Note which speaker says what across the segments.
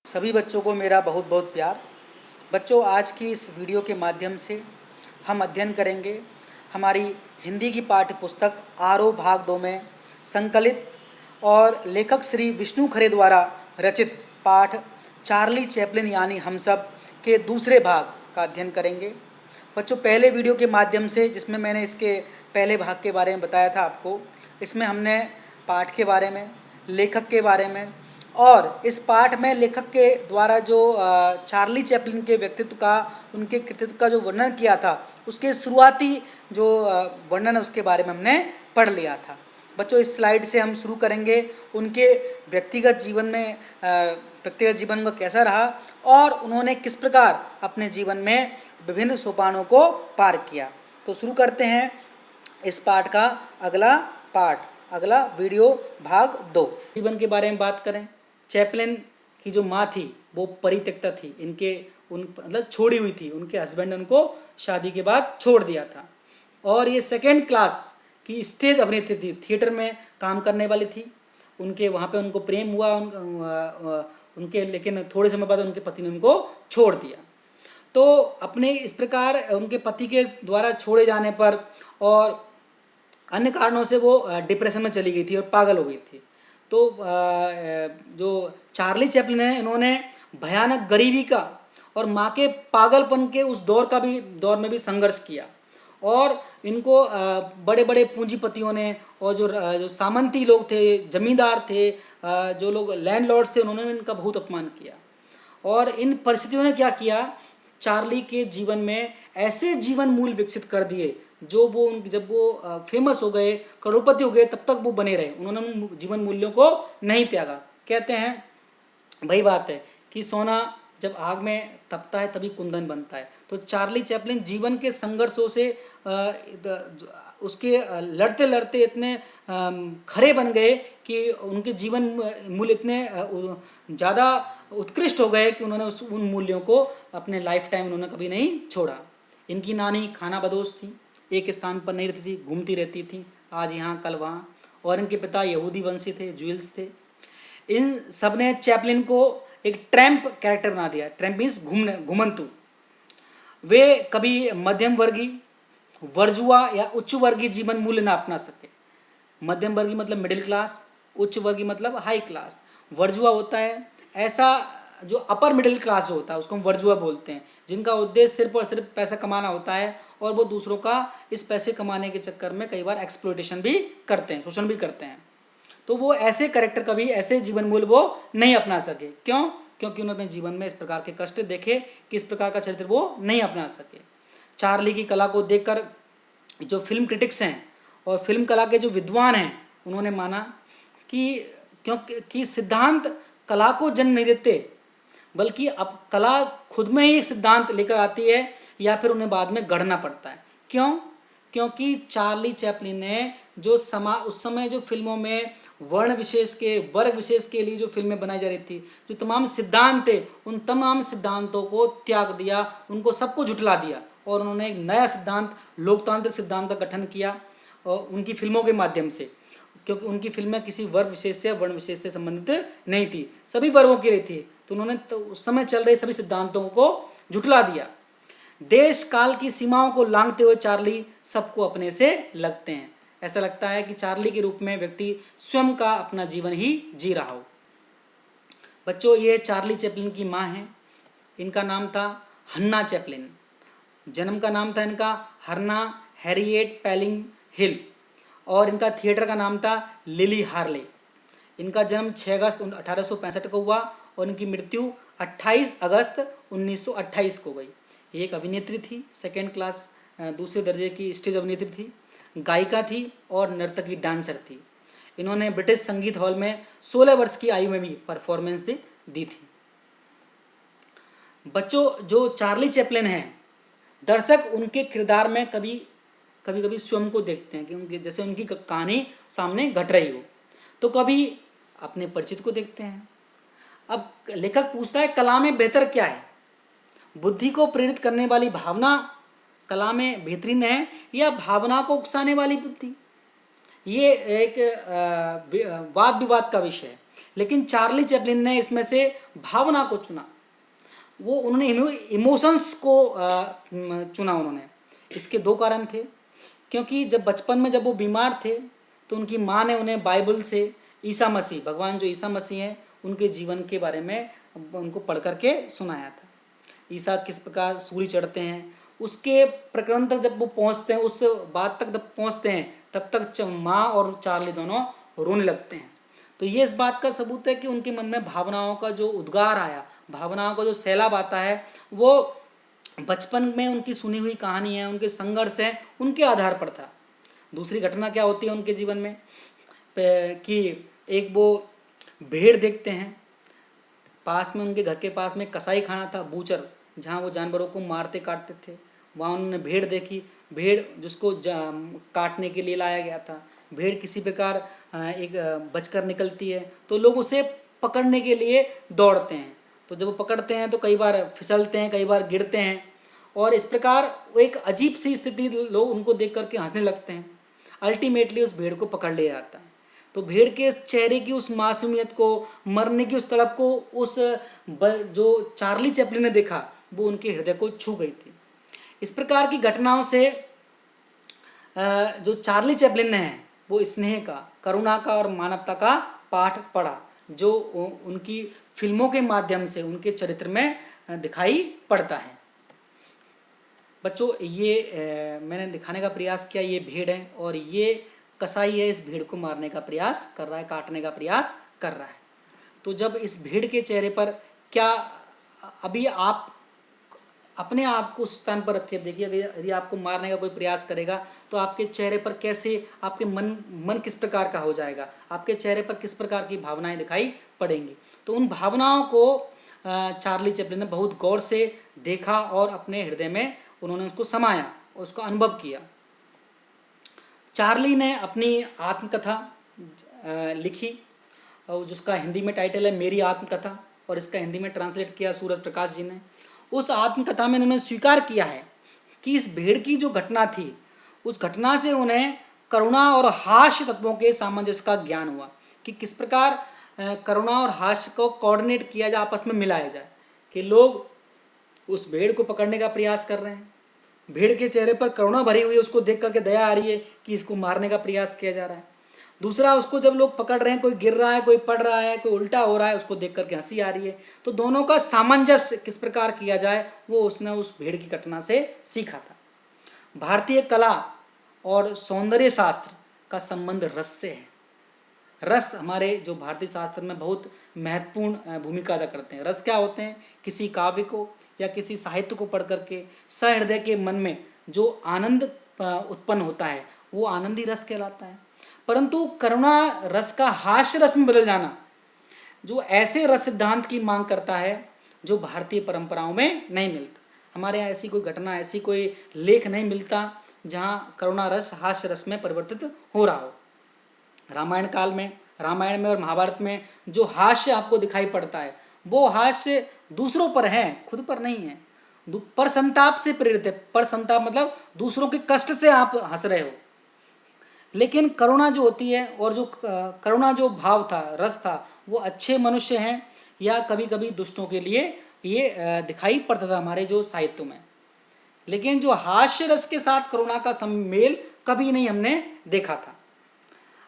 Speaker 1: सभी बच्चों को मेरा बहुत बहुत प्यार। बच्चों, आज की इस वीडियो के माध्यम से हम अध्ययन करेंगे हमारी हिंदी की पाठ्य पुस्तक आरोह भाग 2 में संकलित और लेखक श्री विष्णु खरे द्वारा रचित पाठ चार्ली चैपलिन यानी हम सब के दूसरे भाग का अध्ययन करेंगे। बच्चों, पहले वीडियो के माध्यम से जिसमें मैंने इसके पहले भाग के बारे में बताया था आपको, इसमें हमने पाठ के बारे में, लेखक के बारे में और इस पाठ में लेखक के द्वारा जो चार्ली चैपलिन के व्यक्तित्व का, उनके कृतित्व का जो वर्णन किया था, उसके शुरुआती जो वर्णन है उसके बारे में हमने पढ़ लिया था। बच्चों, इस स्लाइड से हम शुरू करेंगे उनके व्यक्तिगत जीवन में, व्यक्तिगत जीवन का कैसा रहा और उन्होंने किस प्रकार अपने जीवन में विभिन्न सोपानों को पार किया। तो शुरू करते हैं इस पाठ का अगला वीडियो भाग 2। जीवन के बारे में बात करें, चैपलिन की जो माँ थी वो परित्यक्ता थी, मतलब छोड़ी हुई थी। उनके हस्बैंड ने उनको शादी के बाद छोड़ दिया था और ये सेकेंड क्लास की स्टेज अभिनेत्री थी, थिएटर में काम करने वाली थी। उनके वहाँ पे उनको प्रेम हुआ उनके, लेकिन थोड़े समय बाद उनके पति ने उनको छोड़ दिया। तो अपने इस प्रकार उनके पति के द्वारा छोड़े जाने पर और अन्य कारणों से वो डिप्रेशन में चली गई थी और पागल हो गई थी। तो जो चार्ली चैपलिन है, इन्होंने भयानक गरीबी का और माँ के पागलपन के उस दौर में भी संघर्ष किया और इनको बड़े बड़े पूंजीपतियों ने और जो सामंती लोग थे, जमींदार थे, जो लोग लैंडलॉर्ड्स थे, उन्होंने इनका बहुत अपमान किया। और इन परिस्थितियों ने क्या किया, चार्ली के जीवन में ऐसे जीवन मूल्य विकसित कर दिए जो जब वो फेमस हो गए, करोड़पति हो गए, तब तक वो बने रहे। उन्होंने उन जीवन मूल्यों को नहीं त्यागा। कहते हैं, वही बात है कि सोना जब आग में तपता है तभी कुंदन बनता है। तो चार्ली चैपलिन जीवन के संघर्षों से उसके लड़ते लड़ते इतने खरे बन गए कि उनके जीवन मूल्य इतने ज़्यादा उत्कृष्ट हो गए कि उन्होंने उन मूल्यों को अपने लाइफ टाइम उन्होंने कभी नहीं छोड़ा। इनकी नानी खाना बदोश थी, एक स्थान पर नहीं रहती थी, घूमती रहती थी, आज यहाँ कल वहाँ। और इनके पिता यहूदी वंशी थे, ज्यूल्स थे। इन सब ने चैपलिन को एक ट्रैम्प कैरेक्टर बना दिया। Tramp means घुमंतु। वे कभी मध्यम वर्गीय, वर्जुआ या उच्च वर्गीय जीवन मूल्य ना अपना सके। मध्यम वर्गीय मतलब मिडिल क्लास, उच्च वर्गीय मतलब हाई क्लास। वर्जुआ होता है ऐसा जो अपर मिडिल क्लास होता है, उसको हम वर्जुआ बोलते हैं, जिनका उद्देश्य सिर्फ और सिर्फ पैसा कमाना होता है और वो दूसरों का इस पैसे कमाने के चक्कर में कई बार एक्सप्लॉयटेशन भी करते हैं, शोषण भी करते हैं। तो वो ऐसे कैरेक्टर कभी, ऐसे जीवन मूल्य वो नहीं अपना सके। क्यों? क्योंकि उन्होंने जीवन में इस प्रकार के कष्ट देखे कि इस प्रकार का चरित्र वो नहीं अपना सके। चार्ली की कला को देखकर जो फिल्म क्रिटिक्स हैं और फिल्म कला के जो विद्वान हैं, उन्होंने माना कि सिद्धांत कला को जन्म नहीं देते, बल्कि अब कला खुद में ही एक सिद्धांत लेकर आती है या फिर उन्हें बाद में गढ़ना पड़ता है। क्यों? क्योंकि चार्ली चैपलिन ने उस समय जो फिल्मों में वर्ग विशेष के लिए जो फिल्में बनाई जा रही थी, जो तमाम सिद्धांत थे, उन तमाम सिद्धांतों को त्याग दिया, उनको सबको झुठला दिया और उन्होंने एक नया सिद्धांत, लोकतांत्रिक सिद्धांत का गठन किया और उनकी फिल्मों के माध्यम से। क्योंकि उनकी फिल्में किसी वर्ग विशेष से, वर्ण विशेष से संबंधित नहीं थी, सभी वर्गों की रही थी। तो उन्होंने उस समय चल रहे सभी सिद्धांतों को झुठला दिया। देश काल की सीमाओं को लांघते हुए चार्ली सबको अपने से लगते हैं। ऐसा लगता है कि चार्ली के रूप में व्यक्ति स्वयं का अपना जीवन ही जी रहा हो। बच्चों, ये चार्ली चैपलिन की माँ हैं। इनका नाम था हन्ना चैपलिन। जन्म का नाम था इनका हन्ना हैरिएट पेलिंग हिल और इनका थिएटर का नाम था लिली हार्ले। इनका जन्म 6 अगस्त 1865 को हुआ और इनकी मृत्यु 28 अगस्त 1928 को गई। एक अभिनेत्री थी, सेकेंड क्लास दूसरे दर्जे की स्टेज अभिनेत्री थी, गायिका थी और नर्तकी डांसर थी। इन्होंने ब्रिटिश संगीत हॉल में 16 वर्ष की आयु में भी परफॉर्मेंस दी थी। बच्चों, जो चार्ली चैपलिन हैं, दर्शक उनके किरदार में कभी कभी स्वयं को देखते हैं कि उनके जैसे उनकी कहानी सामने घट रही हो, तो कभी अपने परिचित को देखते हैं। अब लेखक पूछता है, कला में बेहतर क्या है? बुद्धि को प्रेरित करने वाली भावना कला में बेहतरीन है या भावना को उकसाने वाली बुद्धि? ये एक वाद विवाद का विषय है। लेकिन चार्ली चैपलिन ने इसमें से भावना को चुना, वो उन्होंने इमोशंस को चुना उन्होंने। इसके दो कारण थे, क्योंकि जब बचपन में जब वो बीमार थे तो उनकी माँ ने उन्हें बाइबल से ईसा मसीह, भगवान जो ईसा मसीह हैं, उनके जीवन के बारे में उनको पढ़ करके सुनाया था। ईसा किस प्रकार सूली चढ़ते हैं, उसके प्रकरण तक जब वो पहुंचते हैं, उस बात तक जब पहुंचते हैं, तब तक माँ और चार्ली दोनों रोने लगते हैं। तो ये इस बात का सबूत है कि उनके मन में भावनाओं का जो उद्गार आया, भावनाओं का जो सैलाब आता है, वो बचपन में उनकी सुनी हुई कहानी है, उनके संघर्ष है, उनके आधार पर था। दूसरी घटना क्या होती है उनके जीवन में कि एक वो भेड़ देखते हैं, पास में उनके घर के पास में कसाई खाना था, बूचर, जहाँ वो जानवरों को मारते काटते थे। वहाँ उन्होंने भेड़ देखी, भेड़ जिसको काटने के लिए लाया गया था। भेड़ किसी प्रकार एक बचकर निकलती है, तो लोग उसे पकड़ने के लिए दौड़ते हैं। तो जब वो पकड़ते हैं तो कई बार फिसलते हैं, कई बार गिरते हैं, और इस प्रकार वो एक अजीब सी स्थिति, लोग उनको देख करके हंसने लगते हैं। अल्टीमेटली उस भेड़ को पकड़ लिया जाता है। तो भेड़ के चेहरे की उस मासूमियत को, मरने की उस तड़प को, उस जो चार्ली चैपलिन ने देखा, वो उनके हृदय को छू गई थी। इस प्रकार की घटनाओं से जो चार्ली चैपलिन ने है, वो स्नेह का, करुणा का और मानवता का पाठ पढ़ा, जो उनकी फिल्मों के माध्यम से उनके चरित्र में दिखाई पड़ता है। बच्चों, ये मैंने दिखाने का प्रयास किया, ये भेड़ है और ये कसाई है, इस भेड़ को मारने का प्रयास कर रहा है, काटने का प्रयास कर रहा है। तो जब इस भेड़ के चेहरे पर क्या, अभी आप अपने आप को उस स्थान पर रख के देखिए, यदि आपको मारने का कोई प्रयास करेगा तो आपके चेहरे पर कैसे, आपके मन किस प्रकार का हो जाएगा, आपके चेहरे पर किस प्रकार की भावनाएं दिखाई पड़ेंगी। तो उन भावनाओं को चार्ली चैपलिन ने बहुत गौर से देखा और अपने हृदय में उन्होंने उसको समाया और उसका अनुभव किया। चार्ली ने अपनी आत्मकथा लिखी, और जिसका हिंदी में टाइटल है मेरी आत्मकथा, और इसका हिंदी में ट्रांसलेट किया सूरज प्रकाश जी ने। उस आत्मकथा में उन्होंने स्वीकार किया है कि इस भेड़ की जो घटना थी, उस घटना से उन्हें करुणा और हास्य तत्वों के सामंजस्य का ज्ञान हुआ कि किस प्रकार करुणा और हास्य को कोऑर्डिनेट किया जाए, आपस में मिलाया जाए, कि लोग उस भेड़ को पकड़ने का प्रयास कर रहे हैं, भेड़ के चेहरे पर करुणा भरी हुई है, उसको देख करके दया आ रही है कि इसको मारने का प्रयास किया जा रहा है। दूसरा, उसको जब लोग पकड़ रहे हैं, कोई गिर रहा है, कोई पड़ रहा है, कोई उल्टा हो रहा है, उसको देख करके हंसी आ रही है। तो दोनों का सामंजस्य किस प्रकार किया जाए, वो उसने उस भेड़ की घटना से सीखा था। भारतीय कला और सौंदर्य शास्त्र का संबंध रस से है। रस हमारे जो भारतीय शास्त्र में बहुत महत्वपूर्ण भूमिका अदा करते हैं। रस क्या होते हैं? किसी काव्य को या किसी साहित्य को पढ़ करके सहृदय के मन में जो आनंद उत्पन्न होता है, वो आनंद ही रस कहलाता है। परंतु करुणा रस का हास्य रस में बदल जाना, जो ऐसे रस सिद्धांत की मांग करता है जो भारतीय परंपराओं में नहीं मिलता। हमारे यहाँ ऐसी कोई घटना, ऐसी कोई लेख नहीं मिलता जहाँ करुणा रस हास्य रस में परिवर्तित हो रहा हो। रामायण काल में, रामायण में और महाभारत में जो हास्य आपको दिखाई पड़ता है, वो हास्य दूसरों पर है, खुद पर नहीं है, पर संताप से प्रेरित है। पर संताप मतलब दूसरों के कष्ट से आप हंस रहे हो। लेकिन करुणा जो होती है, और जो करुणा जो भाव था, रस था, वो अच्छे मनुष्य हैं या कभी कभी दुष्टों के लिए ये दिखाई पड़ता था हमारे जो साहित्यों में। लेकिन जो हास्य रस के साथ करुणा का सम्मेल कभी नहीं हमने देखा था।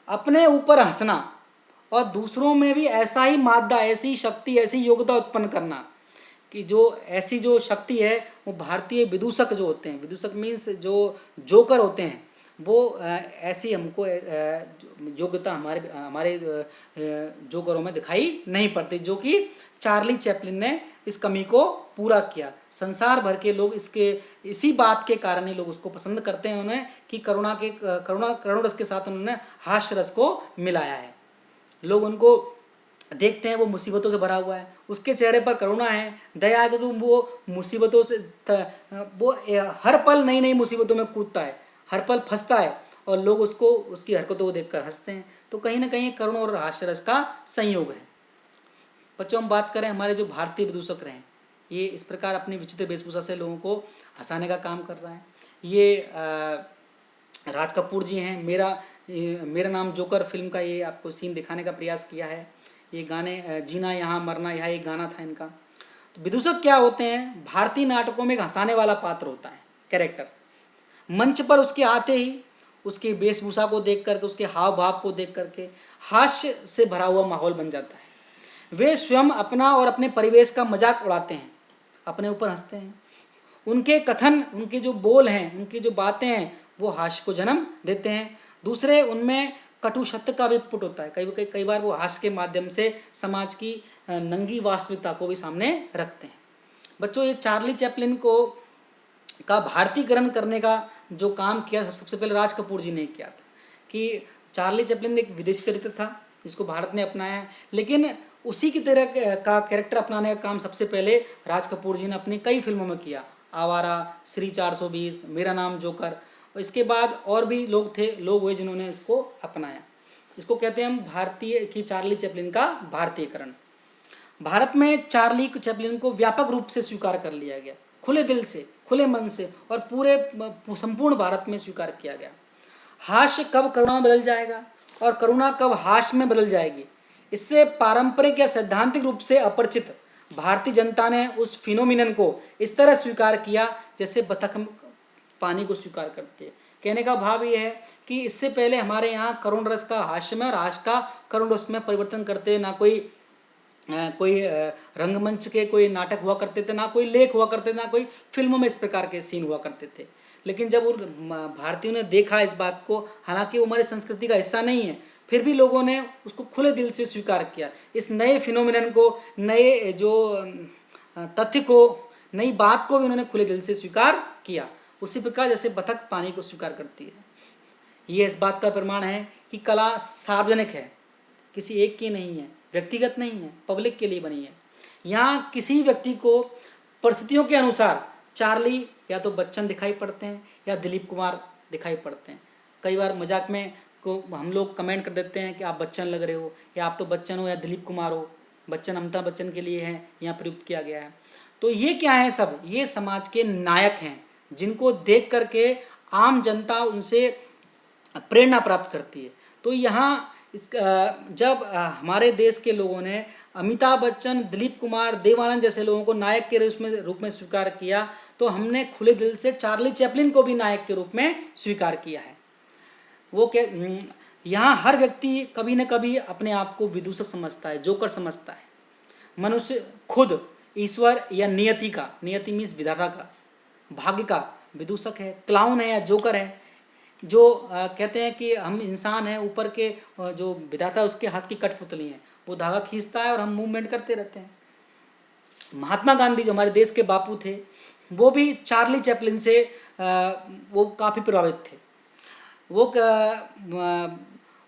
Speaker 1: अपने ऊपर हंसना और दूसरों में भी ऐसा ही मादा, ऐसी शक्ति, ऐसी योग्यता उत्पन्न करना, कि जो ऐसी जो शक्ति है, वो भारतीय विदूषक जो होते हैं, विदूषक मीन्स जो जोकर होते हैं, वो ऐसी हमको योग्यता हमारे जोकरों में दिखाई नहीं पड़ती, जो कि चार्ली चैपलिन ने इस कमी को पूरा किया। संसार भर के लोग इसी बात के कारण ही लोग उसको पसंद करते हैं उन्हें, कि करुणा रस के साथ उन्होंने हास्य रस को मिलाया है। लोग उनको देखते हैं, वो मुसीबतों से भरा हुआ है, उसके चेहरे पर करुणा है, दया है, क्योंकि वो मुसीबतों से वो हर पल नई नई मुसीबतों में कूदता है, हर पल फंसता है, और लोग उसकी हरकतों को देखकर हंसते हैं। तो कहीं ना कहीं करुणा और हास्य रस का संयोग है। बच्चों, हम बात करें हमारे जो भारतीय विदूषक रहे, ये इस प्रकार अपनी विचित्र वेशभूषा से लोगों को हंसाने का काम कर रहा है। ये राज कपूर जी हैं। मेरा नाम जोकर फिल्म का ये आपको सीन दिखाने का प्रयास किया है। ये गाने जीना यहाँ मरना, यह एक गाना था इनका। तो विदूषक क्या होते हैं? भारतीय नाटकों में एक हंसाने वाला पात्र होता है, कैरेक्टर। मंच पर उसके आते ही उसकी वेशभूषा को देख करके, उसके हाव भाव को देख करके हास्य से भरा हुआ माहौल बन जाता है। वे स्वयं अपना और अपने परिवेश का मजाक उड़ाते हैं, अपने ऊपर हंसते हैं। उनके कथन, उनके जो बोल हैं, उनकी जो बातें हैं, वो हास्य को जन्म देते हैं। दूसरे, उनमें कटु सत्य का भी पुट होता है। कई बार वो हास्य के माध्यम से समाज की नंगी वास्तविकता को भी सामने रखते हैं। बच्चों, ये चार्ली चैपलिन का भारतीयकरण करने का जो काम किया, सबसे पहले राज कपूर जी ने किया था। कि चार्ली चैपलिन एक विदेशी चरित्र था जिसको भारत ने अपनाया है, लेकिन उसी की तरह का कैरेक्टर अपनाने का काम सबसे पहले राज कपूर जी ने अपनी कई फिल्मों में किया। आवारा, श्री 420, मेरा नाम जोकर। इसके बाद और भी लोग हुए जिन्होंने इसको अपनाया। इसको कहते हैं हम भारतीय की चार्ली चैपलिन का भारतीयकरण। भारत में चार्ली चैपलिन को व्यापक रूप से स्वीकार कर लिया गया, खुले दिल से, खुले मन से, और पूरे संपूर्ण भारत में स्वीकार किया गया। हास्य कब करुणा में बदल जाएगा और करुणा कब हास्य में बदल जाएगी, इससे पारंपरिक या सैद्धांतिक रूप से अपरिचित भारतीय जनता ने उस फिनोमिनन को इस तरह स्वीकार किया जैसे बतख पानी को स्वीकार करती है। कहने का भाव ये है कि इससे पहले हमारे यहाँ करुण रस का हास्य में और हास्य का करुण रस में परिवर्तन करते ना कोई रंगमंच के कोई नाटक हुआ करते थे, ना कोई लेख हुआ करते थे, ना कोई फिल्मों में इस प्रकार के सीन हुआ करते थे। लेकिन जब भारतीयों ने देखा इस बात को, हालांकि वो हमारी संस्कृति का हिस्सा नहीं है, फिर भी लोगों ने उसको खुले दिल से स्वीकार किया। इस नए फिनोमिनन को, नए जो तथ्य को, नई बात को भी उन्होंने खुले दिल से स्वीकार किया। उसी प्रकार जैसे बतख पानी को स्वीकार करती है। ये इस बात का प्रमाण है कि कला सार्वजनिक है, किसी एक की नहीं है, व्यक्तिगत नहीं है, पब्लिक के लिए बनी है। यहाँ किसी व्यक्ति को परिस्थितियों के अनुसार चार्ली या तो बच्चन दिखाई पड़ते हैं या दिलीप कुमार दिखाई पड़ते हैं। कई बार मजाक में को हम लोग कमेंट कर देते हैं कि आप बच्चन लग रहे हो, या आप तो बच्चन हो या दिलीप कुमार हो। बच्चन अमिताभ बच्चन के लिए है, यहाँ प्रयुक्त किया गया है। तो ये क्या है? सब ये समाज के नायक हैं जिनको देख करके आम जनता उनसे प्रेरणा प्राप्त करती है। तो यहाँ जब हमारे देश के लोगों ने अमिताभ बच्चन, दिलीप कुमार, देवानंद जैसे लोगों को नायक के रूप में स्वीकार किया, तो हमने खुले दिल से चार्ली चैपलिन को भी नायक के रूप में स्वीकार किया है। वो यहाँ हर व्यक्ति कभी न कभी अपने आप को विदूषक समझता है, जोकर समझता है। मनुष्य खुद ईश्वर या नियति मीन्स विधाता का, भाग्य का विदूषक है, क्लाउन है या जोकर है। जो कहते हैं कि हम इंसान हैं, ऊपर के जो विधाता है उसके हाथ की कठपुतली हैं, वो धागा खींचता है और हम मूवमेंट करते रहते हैं। महात्मा गांधी जो हमारे देश के बापू थे, वो भी चार्ली चैपलिन से वो काफ़ी प्रभावित थे। वो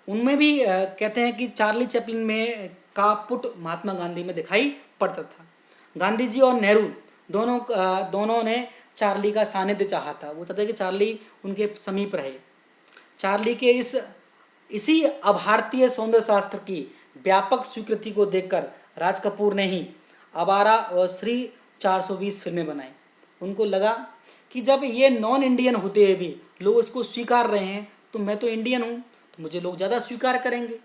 Speaker 1: उनमें भी कहते हैं कि चार्ली चैपलिन में का पुट महात्मा गांधी में दिखाई पड़ता था। गांधी जी और नेहरू दोनों ने चार्ली का सानिध्य चाहा था। वो चाहते कि चार्ली उनके समीप रहे। चार्ली के इसी अभारतीय सौंदर्य शास्त्र की व्यापक स्वीकृति को देखकर राज कपूर ने ही आवारा और श्री 420 फिल्में बनाई। उनको लगा कि जब ये नॉन इंडियन होते हुए भी लोग इसको स्वीकार रहे हैं, तो मैं तो इंडियन हूँ, तो मुझे लोग ज़्यादा स्वीकार करेंगे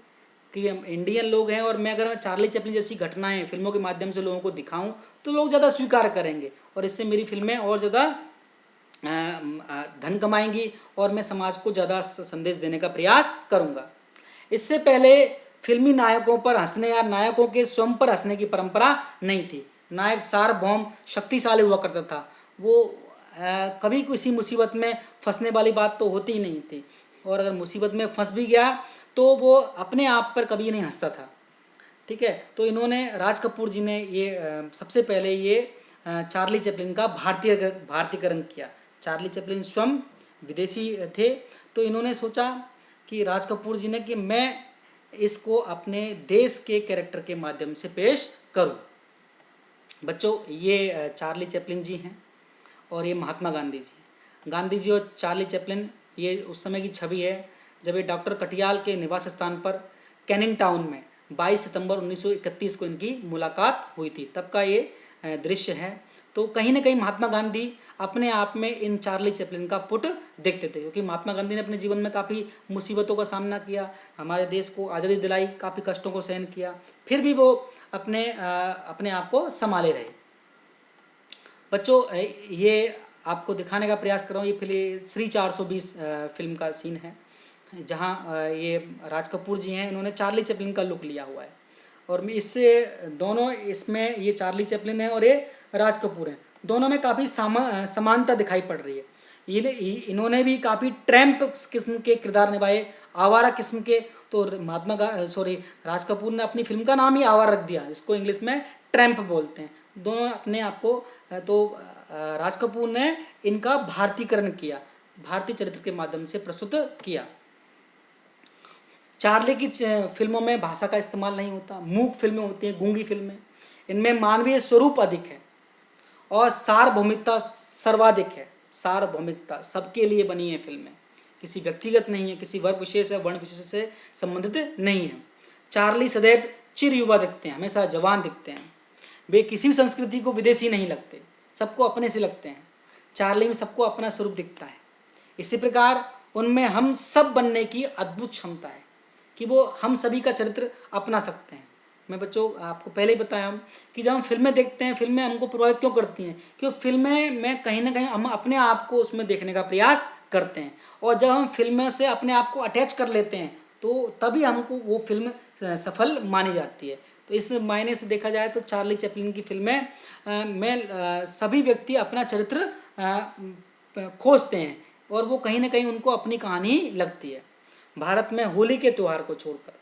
Speaker 1: कि हम इंडियन लोग हैं। और मैं अगर चार्ली चैपलिन जैसी घटनाएं फिल्मों के माध्यम से लोगों को दिखाऊं तो लोग ज़्यादा स्वीकार करेंगे, और इससे मेरी फिल्में और ज़्यादा धन कमाएंगी और मैं समाज को ज़्यादा संदेश देने का प्रयास करूँगा। इससे पहले फिल्मी नायकों पर हंसने या नायकों के स्वयं पर हंसने की परंपरा नहीं थी। नायक सार्वभौम शक्तिशाली हुआ करता था। वो कभी किसी मुसीबत में फंसने वाली बात तो होती ही नहीं थी, और अगर मुसीबत में फंस भी गया तो वो अपने आप पर कभी नहीं हंसता था। ठीक है, तो इन्होंने राज कपूर जी ने ये सबसे पहले ये चार्ली चैपलिन का भारतीयकरण किया। चार्ली चैपलिन स्वयं विदेशी थे, तो इन्होंने सोचा कि राज कपूर जी ने कि मैं इसको अपने देश के कैरेक्टर के माध्यम से पेश करूं। बच्चों, ये चार्ली चैपलिन जी हैं और ये महात्मा गांधी जी। गांधी जी और चार्ली चैपलिन ये उस समय की छवि है जब ये डॉक्टर कटियाल के निवास स्थान पर कैनिंग टाउन में 22 सितंबर 1931 को इनकी मुलाकात हुई थी। तब का ये दृश्य है। तो कहीं ना कहीं महात्मा गांधी अपने आप में इन चार्ली चैपलिन का पुट देखते थे, क्योंकि महात्मा गांधी ने अपने जीवन में काफ़ी मुसीबतों का सामना किया, हमारे देश को आज़ादी दिलाई, काफ़ी कष्टों को सहन किया, फिर भी वो अपने आप को संभाले रहे। बच्चों, ये आपको दिखाने का प्रयास कर रहा हूँ, ये फिल्म श्री 420 फिल्म का सीन है, जहाँ ये राज कपूर जी हैं, इन्होंने चार्ली चैपलिन का लुक लिया हुआ है। और इससे दोनों, इसमें ये चार्ली चैपलिन है और ये राज कपूर हैं, दोनों में काफ़ी समानता दिखाई पड़ रही है। इन्होंने भी काफ़ी ट्रैम्प किस्म के किरदार निभाए, आवारा किस्म के। तो राज कपूर ने अपनी फिल्म का नाम ही आवारा रख दिया, इसको इंग्लिश में ट्रैम्प बोलते हैं। दोनों अपने आप को, तो राज कपूर ने इनका भारतीकरण किया, भारतीय चरित्र के माध्यम से प्रस्तुत किया। चार्ली की फिल्मों में भाषा का इस्तेमाल नहीं होता, मूक फिल्में होती हैं, गूंगी फिल्में, इनमें मानवीय स्वरूप अधिक है और सार्वभौमिकता सर्वाधिक है। सार्वभौमिकता, सबके लिए बनी है फिल्में, किसी व्यक्तिगत नहीं है, किसी वर्ग विशेष या वर्ण विशेष से संबंधित नहीं है। चार्ली सदैव चिर युवा दिखते हैं, हमेशा जवान दिखते हैं, वे किसी भी संस्कृति को विदेशी नहीं लगते, सबको अपने से लगते हैं। चार्ली में सबको अपना स्वरूप दिखता है। इसी प्रकार उनमें हम सब बनने की अद्भुत क्षमता है कि वो हम सभी का चरित्र अपना सकते हैं। मैं बच्चों आपको पहले ही बताया कि जब हम फिल्में देखते हैं, फिल्में हमको प्रभावित क्यों करती हैं, क्योंकि फिल्में में कहीं ना कहीं हम अपने आप को उसमें देखने का प्रयास करते हैं, और जब हम फिल्मों से अपने आप को अटैच कर लेते हैं तो तभी हमको वो फिल्म सफल मानी जाती है। तो इस मायने से देखा जाए तो चार्ली चैपलिन की फिल्में में सभी व्यक्ति अपना चरित्र खोजते हैं और वो कहीं ना कहीं उनको अपनी कहानी लगती है। भारत में होली के त्यौहार को छोड़कर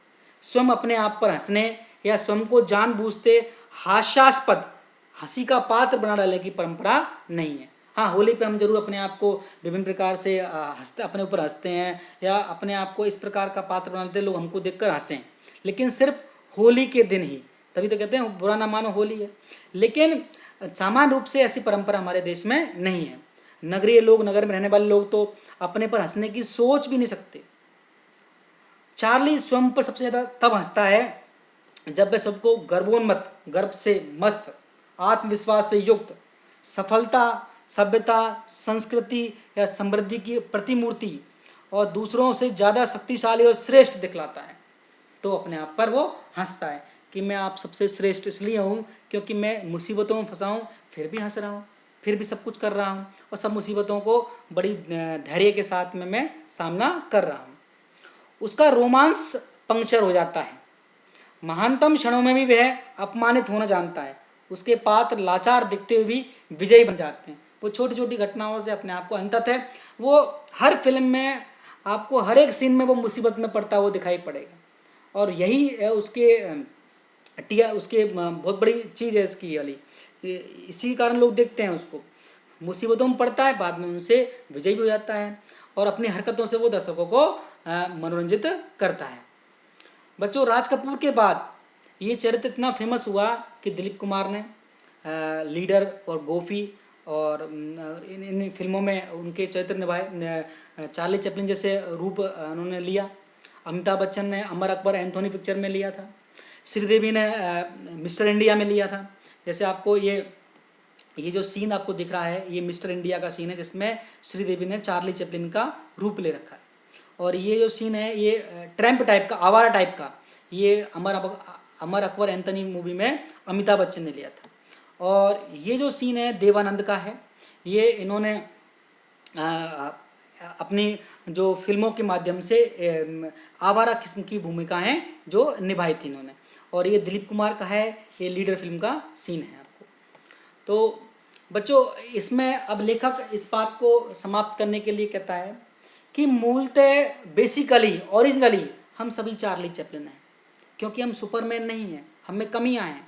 Speaker 1: स्वयं अपने आप पर हंसने या स्वयं को जानबूझते हास्यास्पद हंसी का पात्र बना डालने की परंपरा नहीं है। हाँ, होली पे हम जरूर अपने आप को विभिन्न प्रकार से अपने ऊपर हंसते हैं या अपने आप को इस प्रकार का पात्र बनाते हैं, लोग हमको देखकर हंसें, लेकिन सिर्फ होली के दिन ही, तभी तो कहते हैं बुरा ना मानो होली है। लेकिन सामान्य रूप से ऐसी परंपरा हमारे देश में नहीं है। नगरीय लोग, नगर में रहने वाले लोग तो अपने पर हंसने की सोच भी नहीं सकते। चार्ली स्वयं पर सबसे ज़्यादा तब हंसता है जब वह सबको गर्वोन्मत्त, गर्व से मस्त, आत्मविश्वास से युक्त, सफलता, सभ्यता, संस्कृति या समृद्धि की प्रतिमूर्ति और दूसरों से ज़्यादा शक्तिशाली और श्रेष्ठ दिखलाता है, तो अपने आप पर वो हंसता है कि मैं आप सबसे श्रेष्ठ इसलिए हूँ क्योंकि मैं मुसीबतों में फंसा हूँ, फिर भी हंस रहा हूँ, फिर भी सब कुछ कर रहा हूँ और सब मुसीबतों को बड़ी धैर्य के साथ में मैं सामना कर रहा हूँ। उसका रोमांस पंक्चर हो जाता है, महानतम क्षणों में भी वह अपमानित होना जानता है, उसके पात्र लाचार दिखते हुए भी विजयी बन जाते हैं। वो छोटी छोटी घटनाओं से अपने आप को अंततः वो हर फिल्म में आपको हर एक सीन में वो मुसीबत में पड़ता हुआ दिखाई पड़ेगा, और यही उसके बहुत बड़ी चीज़ है इसकी वाली, इसी कारण लोग देखते हैं उसको। मुसीबतों में पड़ता है, बाद में उनसे विजयी भी हो जाता है और अपनी हरकतों से वो दर्शकों को मनोरंजित करता है। बच्चों, राज कपूर के बाद ये चरित्र इतना फेमस हुआ कि दिलीप कुमार ने लीडर और गोफी और इन फिल्मों में उनके चरित्र निभाए। चार्ली चैपलिन जैसे रूप उन्होंने लिया। अमिताभ बच्चन ने अमर अकबर एंथोनी पिक्चर में लिया था। श्रीदेवी ने मिस्टर इंडिया में लिया था। जैसे आपको ये जो सीन आपको दिख रहा है, ये मिस्टर इंडिया का सीन है जिसमें श्रीदेवी ने चार्ली चैपलिन का रूप ले रखा है। और ये जो सीन है ये ट्रैम्प टाइप का, आवारा टाइप का, ये अमर अकबर एंथोनी मूवी में अमिताभ बच्चन ने लिया था। और ये जो सीन है देवानंद का है, ये इन्होंने अपनी जो फिल्मों के माध्यम से आवारा किस्म की भूमिकाएं जो निभाई थी इन्होंने। और ये दिलीप कुमार का है, ये लीडर फिल्म का सीन है आपको। तो बच्चों, इसमें अब लेखक इस बात को समाप्त करने के लिए कहता है कि मूलतः बेसिकली ओरिजिनली हम सभी चार्ली चैपलिन हैं, क्योंकि हम सुपरमैन नहीं हैं, हमें कमियां हैं।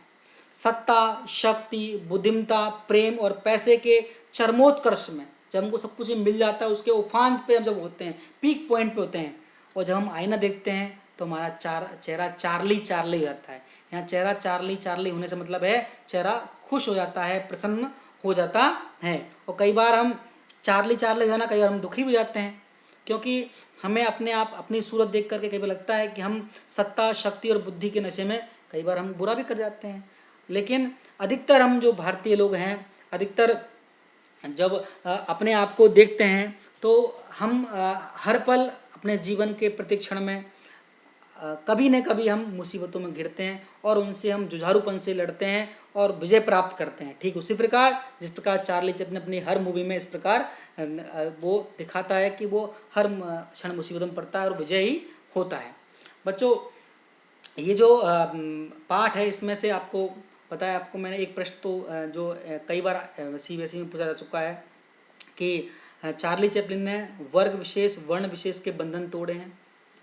Speaker 1: सत्ता, शक्ति, बुद्धिमत्ता, प्रेम और पैसे के चरमोत्कर्ष में जब हमको सब कुछ मिल जाता है, उसके उफान पे हम जब होते हैं, पीक पॉइंट पे होते हैं, और जब हम आईना देखते हैं तो हमारा चेहरा चार्ली चार्ली हो जाता है। यहाँ चेहरा चार्ली चार्ली होने से मतलब है चेहरा खुश हो जाता है, प्रसन्न हो जाता है। और कई बार हम चार्ली चार्ली हो जाना, कई बार हम दुखी भी जाते हैं, क्योंकि हमें अपने आप अपनी सूरत देख करके कई बार लगता है कि हम सत्ता, शक्ति और बुद्धि के नशे में कई बार हम बुरा भी कर जाते हैं। लेकिन अधिकतर हम जो भारतीय लोग हैं अधिकतर जब अपने आप को देखते हैं तो हम हर पल अपने जीवन के प्रत्येक क्षण में कभी न कभी हम मुसीबतों में घिरते हैं और उनसे हम जुझारूपन से लड़ते हैं और विजय प्राप्त करते हैं। ठीक उसी प्रकार जिस प्रकार चार्ली चैपलिन अपनी हर मूवी में इस प्रकार वो दिखाता है कि वो हर क्षण मुसीबतों में पड़ता है और विजय ही होता है। बच्चों, ये जो पाठ है इसमें से आपको पता है, आपको मैंने एक प्रश्न तो जो कई बार CBSE में पूछा जा चुका है कि चार्ली चैपलिन ने वर्ग विशेष वर्ण विशेष के बंधन तोड़े हैं।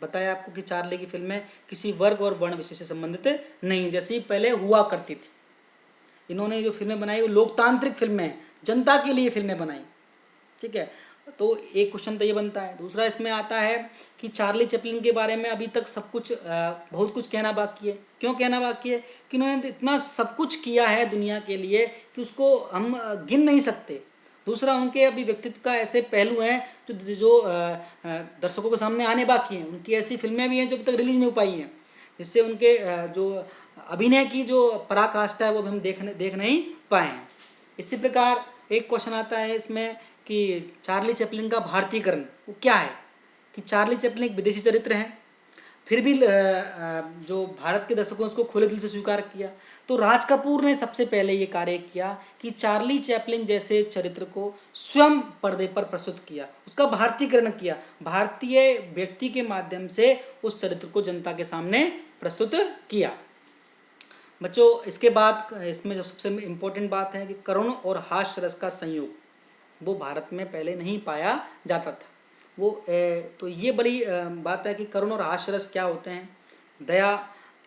Speaker 1: बताया आपको कि चार्ली की फिल्में किसी वर्ग और वर्ण विशेष से संबंधित नहीं, जैसी पहले हुआ करती थी। इन्होंने जो फिल्में बनाई वो लोकतांत्रिक फिल्में हैं, जनता के लिए फिल्में बनाई। ठीक है, तो एक क्वेश्चन तो ये बनता है। दूसरा इसमें आता है कि चार्ली चैपलिन के बारे में अभी तक सब कुछ बहुत कुछ कहना बाकी है। क्यों कहना बाकी है? कि उन्होंने इतना सब कुछ किया है दुनिया के लिए कि उसको हम गिन नहीं सकते। दूसरा, उनके अभी व्यक्तित्व का ऐसे पहलू हैं जो दर्शकों के सामने आने बाकी हैं। उनकी ऐसी फिल्में भी हैं जो अभी तक रिलीज नहीं हो पाई हैं, जिससे उनके जो अभिनय की जो पराकाष्ठा है वो भी हम देख नहीं पाए हैं। इसी प्रकार एक क्वेश्चन आता है इसमें कि चार्ली चैपलिन का भारतीयकरण वो क्या है? कि चार्ली चैपलिन एक विदेशी चरित्र है, फिर भी जो भारत के दर्शकों ने उसको खुले दिल से स्वीकार किया। तो राज कपूर ने सबसे पहले ये कार्य किया कि चार्ली चैपलिन जैसे चरित्र को स्वयं पर्दे पर प्रस्तुत किया, उसका भारतीयकरण किया, भारतीय व्यक्ति के माध्यम से उस चरित्र को जनता के सामने प्रस्तुत किया। बच्चों, इसके बाद इसमें जो सबसे इम्पोर्टेंट बात है कि करुण और हास्य रस का संयोग वो भारत में पहले नहीं पाया जाता था। वो तो ये बड़ी बात है कि करुण और हास्य रस क्या होते हैं। दया,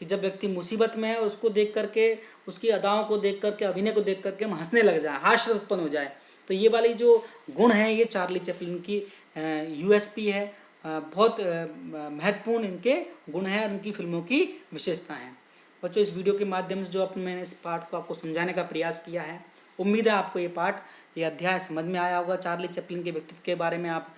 Speaker 1: कि जब व्यक्ति मुसीबत में है और उसको देख करके, उसकी अदाओं को देख करके, अभिनय को देख करके हम हंसने लग जाए, हास्य उत्पन्न हो जाए। तो ये वाली जो गुण है ये चार्ली चैपलिन की USP है, बहुत महत्वपूर्ण इनके गुण हैं, उनकी फिल्मों की विशेषता हैं। बच्चों, इस वीडियो के माध्यम से जो मैंने इस पाठ को आपको समझाने का प्रयास किया है, उम्मीद है आपको ये अध्याय समझ में आया होगा। चार्ली चैपलिन के व्यक्तित्व के बारे में आप